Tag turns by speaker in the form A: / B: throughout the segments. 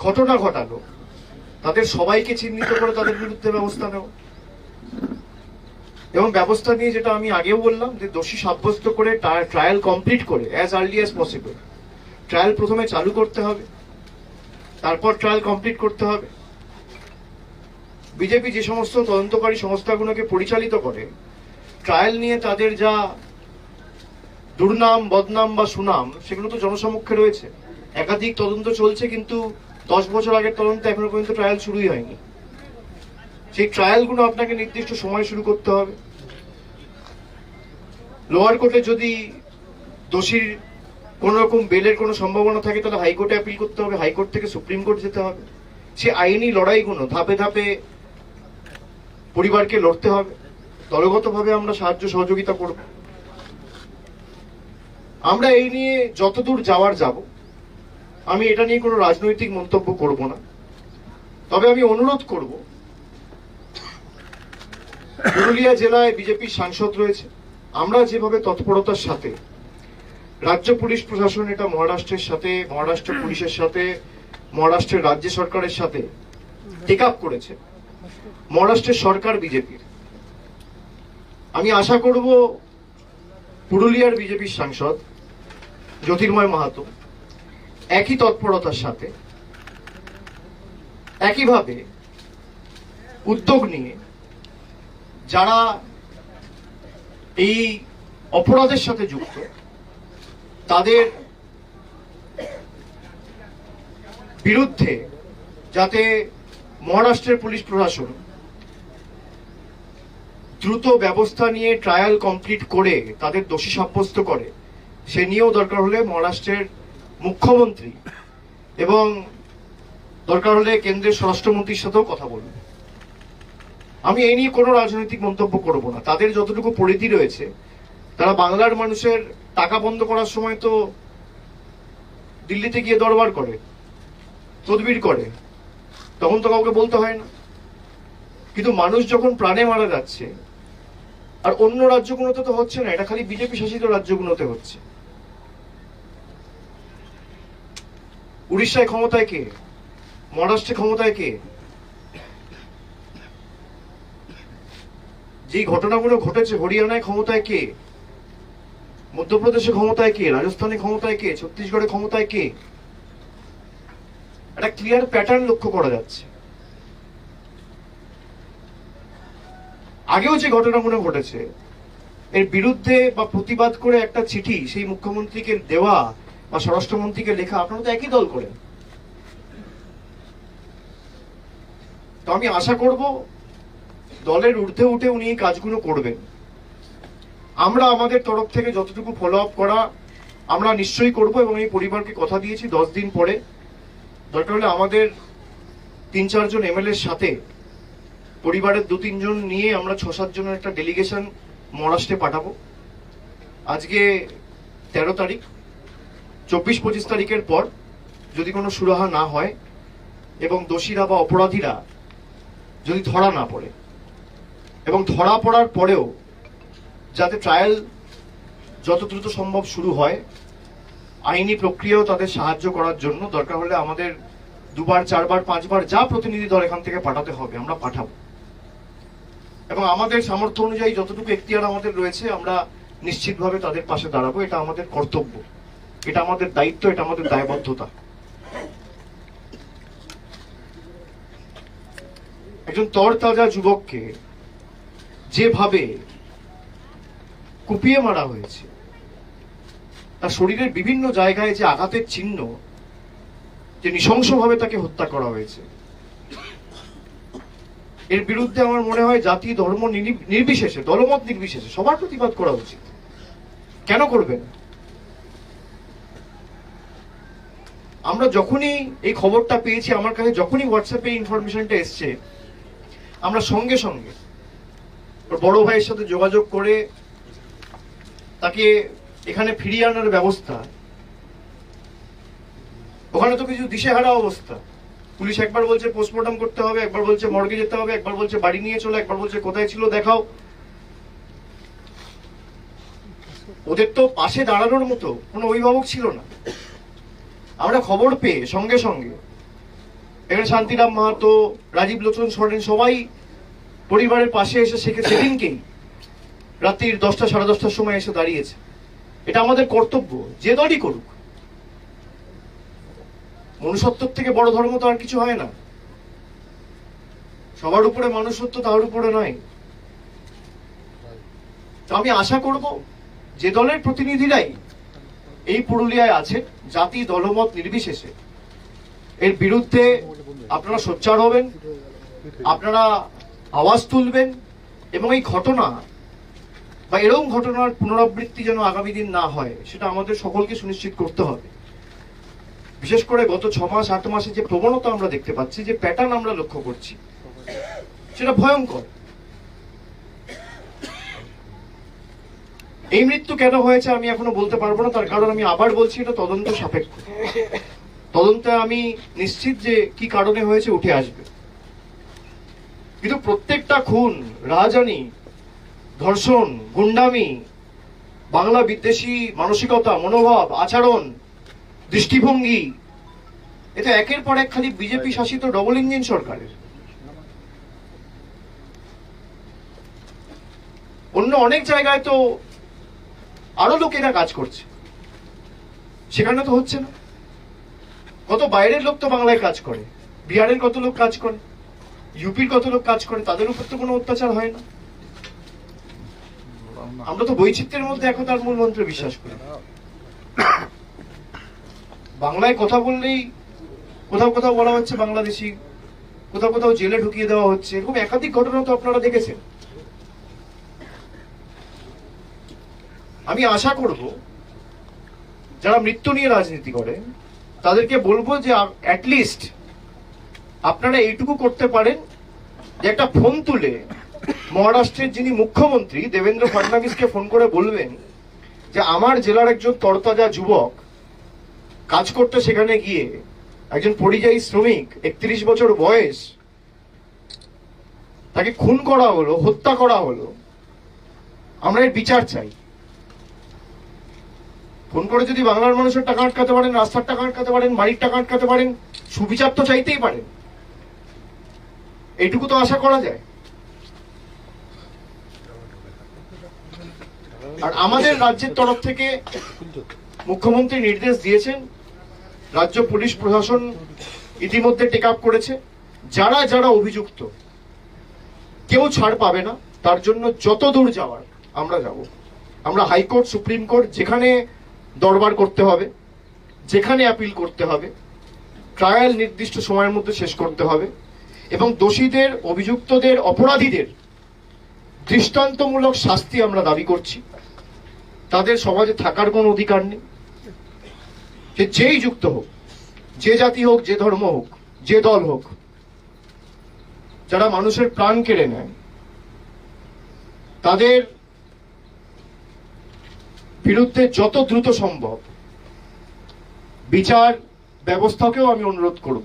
A: ঘটনা ঘটালো তাদের সবাইকে চিহ্নিত করে তাদের বিরুদ্ধে ব্যবস্থা নেওয়া, এবং ব্যবস্থা নিয়ে যেটা আমি আগেও বললাম যে দোষী সাব্যস্ত করে ট্রায়াল কমপ্লিট করে as early as possible trial প্রথমে চালু করতে হবে, তারপর ট্রায়াল কমপ্লিট করতে হবে। বিজেপি যে সমস্ত তদন্তকারী সংস্থাগুলোকে পরিচালিত করে ট্রায়াল নিয়ে তাদের যা দুর্নাম বদনাম বা সুনাম সেগুলো তো জনসমক্ষে রয়েছে। একাধিক তদন্ত চলছে, কিন্তু 10 বছর আগের তদন্ত এখনো পর্যন্ত ট্রায়াল শুরুই হয়নি। সেই ট্রায়ালগুলো আপনাকে নির্দিষ্ট সময় শুরু করতে হবে। লোয়ার কোর্টে যদি দোষীর কোন রকম বেলের কোনো সম্ভাবনা থাকে তাহলে হাইকোর্টে অ্যাপিল করতে হবে, হাইকোর্ট থেকে সুপ্রিম কোর্ট যেতে হবে। সে আইনি লড়াইগুলো ধাপে ধাপে পরিবারকে লড়তে হবে। দলগতভাবে আমরা সাহায্য সহযোগিতা করব। আমরা এই নিয়ে যতদূর যাওয়ার যাব, আমি এটা নিয়ে কোনো রাজনৈতিক মন্তব্য করব না। তবে আমি অনুরোধ করব, পুরুলিয়া জেলায় বিজেপির সাংসদ রয়েছে, আমরা যেভাবে তৎপরতার সাথে রাজ্য পুলিশ প্রশাসন এটা মহারাষ্ট্রের সাথে, মহারাষ্ট্র পুলিশের সাথে, মহারাষ্ট্রের রাজ্য সরকারের সাথে টেক আপ করেছে, মহারাষ্ট্রের সরকার বিজেপির, আমি আশা করব পুরুলিয়ার বিজেপির সাংসদ জ্যোতির্ময় মাহাতো একই তৎপরতার সাথে একইভাবে উদ্যোগ নিয়ে যারা এই অপরাধের সাথে যুক্ত তাদের বিরুদ্ধে যাতে মহারাষ্ট্রের পুলিশ প্রশাসন দ্রুত ব্যবস্থা নিয়ে ট্রায়াল কমপ্লিট করে তাদের দোষী সাব্যস্ত করে, সে নিয়েও দরকার হলে মহারাষ্ট্রের মুখ্যমন্ত্রী এবং দরকার হলে কেন্দ্রের স্বরাষ্ট্রমন্ত্রীর সাথেও কথা বলবে। আমি এই নিয়ে কোনো রাজনৈতিক মন্তব্য করব না। তাদের যতটুকু পরিধি রয়েছে, তারা বাংলার মানুষের টাকা বন্ধ করার সময় তো দিল্লিতে গিয়ে দরবার করে, তদবির করে, তখন তো কাউকে বলতে হয় না। কিন্তু মানুষ যখন প্রাণে মারা যাচ্ছে, আর অন্য রাজ্যগুলোতে তো হচ্ছে না, এটা খালি বিজেপি শাসিত রাজ্যগুলোতে হচ্ছে। উড়িষ্যায় ক্ষমতায় কে? মহারাষ্ট্রে ক্ষমতায় কে? যে ঘটনাগুলো ঘটেছে হরিয়ানায় ক্ষমতায় কে? মধ্যপ্রদেশে ক্ষমতায় কে? রাজস্থানে ক্ষমতায় কে? ছত্তিশগড়ে ক্ষমতায় কে? একটা ক্লিয়ার প্যাটার্ন লক্ষ্য করা যাচ্ছে। আগেও যে ঘটনাগুলো ঘটেছে এর বিরুদ্ধে বা প্রতিবাদ করে একটা চিঠি সেই মুখ্যমন্ত্রীকে দেওয়া বা স্বরাষ্ট্রমন্ত্রীকে লেখা, আপনারা তো একই দল করেন। তো আমি আশা করব দলের ঊর্ধ্বে উঠে উনি এই কাজগুলো করবেন। আমরা আমাদের তরফ থেকে যতটুকু ফলো আপ করা আমরা নিশ্চয়ই করব, এবং এই পরিবারকে কথা দিয়েছি 10 দিন পরে দরকার হলে আমাদের 3-4 জন এমএলএর সাথে পরিবারের 2-3 জন নিয়ে আমরা 6-7 জনের একটা ডেলিগেশন মহারাষ্ট্রে পাঠাবো। আজকে 13 তারিখ, 24-25 তারিখের পর যদি কোনো সুরাহা না হয় এবং দোষীরা বা অপরাধীরা যদি ধরা না পড়ে, এবং ধরা পড়ার পরেও যাতে ট্রায়াল যত দ্রুত সম্ভব শুরু হয়, আইনি প্রক্রিয়াও তাদের সাহায্য করার জন্য দরকার হলে আমাদের 2বার 4বার 5বার যা প্রতিনিধি দল এখান থেকে পাঠাতে হবে আমরা পাঠাবো, এবং আমাদের সামর্থ্য অনুযায়ী যতটুকু এখতিয়ার আমাদের রয়েছে আমরা নিশ্চিতভাবে তাদের পাশে দাঁড়াবো। এটা আমাদের কর্তব্য, এটা আমাদের দায়িত্ব, এটা আমাদের দায়বদ্ধতা। একজন তরতাজা যুবককে যেভাবে কুপিয়ে মারা হয়েছে, তার শরীরের বিভিন্ন জায়গায় যে আঘাতের চিহ্ন, যে নৃশংসভাবে তাকে হত্যা করা হয়েছে, এর বিরুদ্ধে আমার মনে হয় জাতি ধর্ম নির্বিশেষে, দলমত নির্বিশেষে সবার প্রতিবাদ করা উচিত। কেন করবেন? আমরা যখনই এই খবরটা পেয়েছি, আমার কাছে যখনই হোয়াটসঅ্যাপে ইনফরমেশনটা এসছে, আমরা সঙ্গে সঙ্গে বড় ভাইয়ের সাথে যোগাযোগ করে তাকে এখানে ফিরিয়ে আনার ব্যবস্থা। ওখানে তো কিছু দিশেহারা অবস্থা। পুলিশ একবার বলছে পোস্টমর্টম করতে হবে, একবার বলছে মর্গে যেতে হবে, একবার বলছে বাড়ি নিয়ে চলো, একবার বলছে কোথায় ছিল দেখাও। ওদের তো পাশে দাঁড়ানোর মতো কোনো অভিভাবক ছিল না। আমরা খবর পেয়ে সঙ্গে সঙ্গে এখানে শান্তিরাম মাহাতো, রাজীব লোচন সরেন সবাই পরিবারের পাশে এসে সেদিনকেই রাত্রির 10টা সাড়ে 10টার সময় এসে দাঁড়িয়েছে। এটা আমাদের কর্তব্য, যে দলই করুক। মনুষ্যত্বের থেকে বড় ধর্ম তো আর কিছু হয় না। সবার উপরে মানুষত্ব, তার উপরে নয়। তো আমি আশা করব যে দলের প্রতিনিধিরাই এই পুরুলিয়ায় আছে, জাতি দলমত নির্বিশেষে এর বিরুদ্ধে আপনারা সোচ্চার হবেন, আপনারা আওয়াজ তুলবেন, এবং এই ঘটনা বা এরকম ঘটনার পুনরাবৃত্তি যেন আগামী দিন না হয় সেটা আমাদের সকলকে সুনিশ্চিত করতে হবে। বিশেষ করে গত 6 মাস 8 মাসে যে প্রবণতা আমরা দেখতে পাচ্ছি, যে প্যাটার্ন আমরা লক্ষ্য করছি, সেটা ভয়ঙ্কর। এই মৃত্যু কেন হয়েছে আমি এখনো বলতে পারবো না, তার কারণ আমি আবার বলছি এটা তদন্ত সাপেক্ষ। তদন্তে আমি নিশ্চিত যে কি কারণে হয়েছে উঠে আসবে। কিন্তু প্রত্যেকটা খুন, রাহাজানি, ধর্ষণ, গুন্ডামি, বাংলা বিদ্বেষী মানসিকতা, মনোভাব, আচরণ, দৃষ্টিভঙ্গি, এটা একের পর এক খালি বিজেপি শাসিত ডবল ইঞ্জিন সরকারের। অন্য অনেক জায়গায় তো আরো লোকেরা কাজ করছে, সেখানে তো হচ্ছে না। কত বাইরের লোক তো বাংলায় কাজ করে, বিহারের কত লোক কাজ করে, ইউপির কত লোক কাজ করে, তাদের উপর তো কোনো অত্যাচার হয় না। আমরা তো বৈচিত্র্যের মধ্যে একতার মূল মন্ত্রে বিশ্বাস করি। বাংলায় কথা বললেই কোথাও কোথাও বলা হচ্ছে বাংলাদেশি, কোথাও কোথাও জেলে ঢুকিয়ে দেওয়া হচ্ছে, এরকম একাধিক ঘটনা তো আপনারা দেখেছেন। আমি আশা করব যারা মৃত্যু নিয়ে রাজনীতি করে তাদেরকে বলবো যে অ্যাটলিস্ট আপনারা এইটুকু করতে পারেন যে একটা ফোন তুলে মহারাষ্ট্রের যিনি মুখ্যমন্ত্রী দেবেন্দ্র ফডনবিসকে ফোন করে বলবেন যে আমার জেলার একজন তরতাজা যুবক কাজ করতে সেখানে গিয়ে একজন পরিযায়ী শ্রমিক, 31 বছর বয়স, তাকে খুন করা হলো, হত্যা করা হলো, আমরা এর বিচার চাই। ফোন করে যদি বাংলার মানুষের টাকা আটকাতে পারেন, রাস্তার টাকা আটকাতে পারেন, বাড়ির টাকা আটকাতে পারেন, সুবিচার তো চাইতেই পারেন। এইটুকু তো আশা করা যায়। আর আমাদের রাজ্যের তরফ থেকে মুখ্যমন্ত্রী নির্দেশ দিয়েছেন, রাজ্য পুলিশ প্রশাসন ইতিমধ্যে টেক আপ করেছে, যারা যারা অভিযুক্ত কেউ ছাড় পাবে না। তার জন্য যত দূর যাওয়ার আমরা যাব। আমরা হাইকোর্ট, সুপ্রিম কোর্ট, যেখানে দরবার করতে হবে, যেখানে অ্যাপিল করতে হবে, ট্রায়াল নির্দিষ্ট সময়ের মধ্যে শেষ করতে হবে, এবং দোষীদের, অভিযুক্তদের, অপরাধীদের দৃষ্টান্তমূলক শাস্তি আমরা দাবি করছি। তাদের সমাজে থাকার কোনো অধিকার নেই। সে যেই যুক্ত হোক, যে জাতি হোক, যে ধর্ম হোক, যে দল হোক, যারা মানুষের প্রাণ কেড়ে নেয় তাদের বিরুদ্ধে যত দ্রুত সম্ভব বিচার ব্যবস্থাকেও আমি অনুরোধ করব,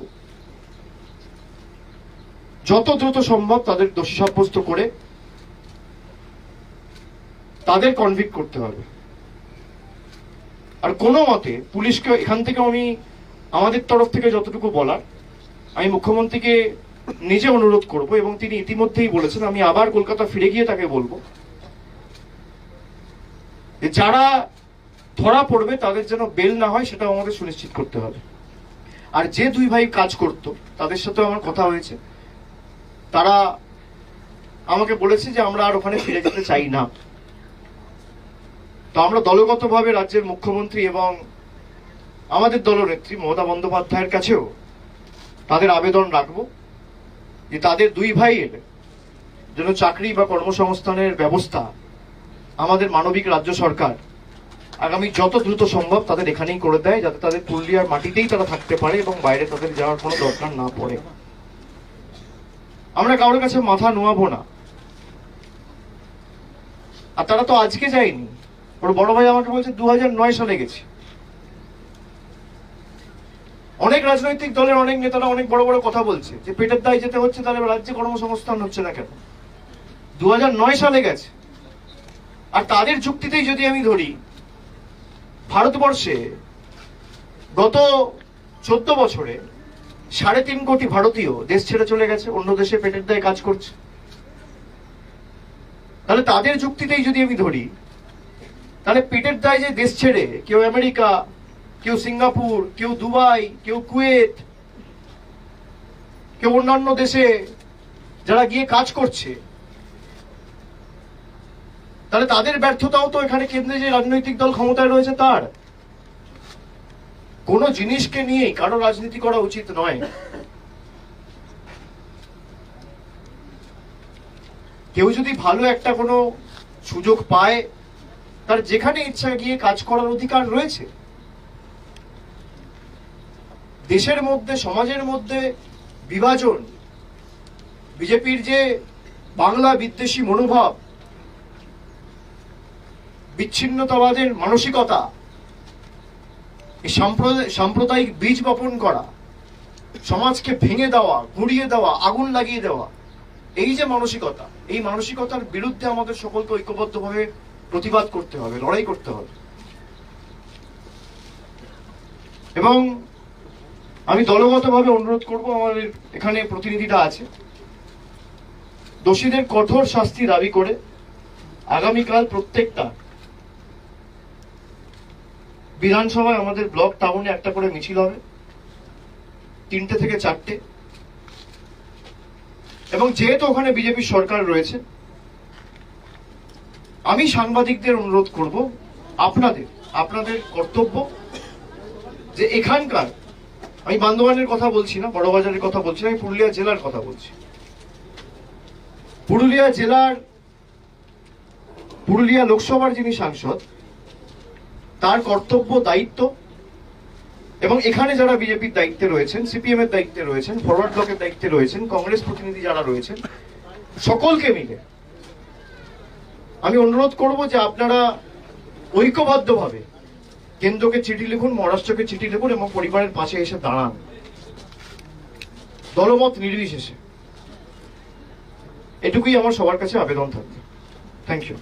A: যত দ্রুত সম্ভব তাদের দোষী সাব্যস্ত করে তাদের কনভিক্ট করতে হবে। আর কোনো মতে পুলিশকে এখান থেকে আমি আমাদের তরফ থেকে যতটুকু বলার, আমি মুখ্যমন্ত্রীকে নিজে অনুরোধ করব, এবং তিনি ইতিমধ্যেই বলেছেন, আমি আবার কলকাতা ফিরে গিয়ে তাকে বলবো যে যারা ধরা পড়বে তাদের যেন বেল না হয়, সেটা আমাদের সুনিশ্চিত করতে হবে। আর যে দুই ভাই কাজ করত তাদের সাথে আমার কথা হয়েছে, তারা আমাকে বলেছে যে আমরা আর ওখানে ফিরে যেতে চাই না। তো আমরা দলগতভাবে রাজ্যের মুখ্যমন্ত্রী এবং আমাদের দলনেত্রী মমতা বন্দ্যোপাধ্যায়ের কাছেও তাদের আবেদন রাখবো যে তাদের দুই ভাইয়ের যেন চাকরি বা কর্মসংস্থানের ব্যবস্থা আমাদের মানবিক রাজ্য সরকার আগামী যত দ্রুত সম্ভব তাদের এখানেই করে দেয়, যাতে তাদের পুরুলিয়ার মাটিতেই তারা থাকতে পারে এবং বাইরে তাদের যাওয়ার কোনো দরকার না পড়ে। আমরা কারোর কাছে মাথা নোয়াবো না। আর তারা তো আজকে যায়নি, ওর বড় ভাই আমাকে বলছে 2009 সালে গেছে। অনেক রাজনৈতিক দলের অনেক নেতারা অনেক বড় বড় কথা বলছে যে পেটের দায় যেতে হচ্ছে, তাহলে রাজ্যে কর্মসংস্থান হচ্ছে না কেন? 2009 সালে গেছে। আর তাদের যুক্তিতেই যদি আমি ধরি, ভারতবর্ষে গত 14 বছরে 3.5 কোটি ভারতীয় দেশ ছেড়ে চলে গেছে, অন্য দেশে পেটের দায়ে কাজ করছে। তাহলে তাদের যুক্তিতেই যদি আমি ধরি, তাহলে পেটের দায়ে যে দেশ ছেড়ে কেউ আমেরিকা, কেউ সিঙ্গাপুর, কেউ দুবাই, কেউ কুয়েত, কেউ অন্যান্য দেশে যারা গিয়ে কাজ করছে, তাহলে তাদের ব্যর্থতাও তো এখানে কেন্দ্রে যে রাজনৈতিক দল ক্ষমতায় রয়েছে তার। কোন জিনিসকে নিয়ে কারো রাজনীতি করা উচিত নয়। কেউ যদি ভালো একটা কোনো সুযোগ পায়, তার যেখানে ইচ্ছা গিয়ে কাজ করার অধিকার রয়েছে। দেশের মধ্যে, সমাজের মধ্যে বিভাজন, বিজেপির যে বাংলা বিদ্বেষী মনোভাব, বিচ্ছিন্নতাবাদের মানসিকতা, এই সাম্প্রদায়িক বীজ বপন করা, সমাজকে ভেঙে দেওয়া, গুঁড়িয়ে দেওয়া, আগুন লাগিয়ে দেওয়া, এই যে মানসিকতা, এই মানসিকতার বিরুদ্ধে আমাদের সকলকে ঐক্যবদ্ধভাবে প্রতিবাদ করতে হবে, লড়াই করতে হবে। এবং আমি দলগতভাবে অনুরোধ করব, আমাদের এখানে প্রতিনিধিটা আছে, দোষীদের কঠোর শাস্তি দাবি করে আগামীকাল প্রত্যেকটা বিধানসভায় আমাদের ব্লক টাউনে একটা করে মিছিল হবে, 3টে থেকে 4টে। এবং যেহেতু ওখানে বিজেপি সরকার রয়েছে, আমি সাংবাদিকদের অনুরোধ করব, আপনাদের কর্তব্য যে এখানকার, আমি বান্দোয়ানের কথা বলছি না, বড়বাজারের কথা বলছি না, আমি পুরুলিয়া জেলার কথা বলছি। পুরুলিয়া লোকসভার যিনি সাংসদ, তার কর্তব্য, দায়িত্ব, এবং এখানে যারা বিজেপির দায়িত্বে রয়েছেন, সিপিএম এর দায়িত্বে রয়েছেন, ফরওয়ার্ড ব্লকের দায়িত্বে রয়েছেন, কংগ্রেস প্রতিনিধি যারা রয়েছেন, সকলকে মিলে আমি অনুরোধ করব যে আপনারা ঐক্যবদ্ধভাবে কেন্দ্রকে চিঠি লিখুন, মহারাষ্ট্রকে চিঠি লিখুন এবং পরিবারের পাশে এসে দাঁড়ান, দলমত নির্বিশেষে। এটুকুই আমার সবার কাছে আবেদন থাকবে। Thank you.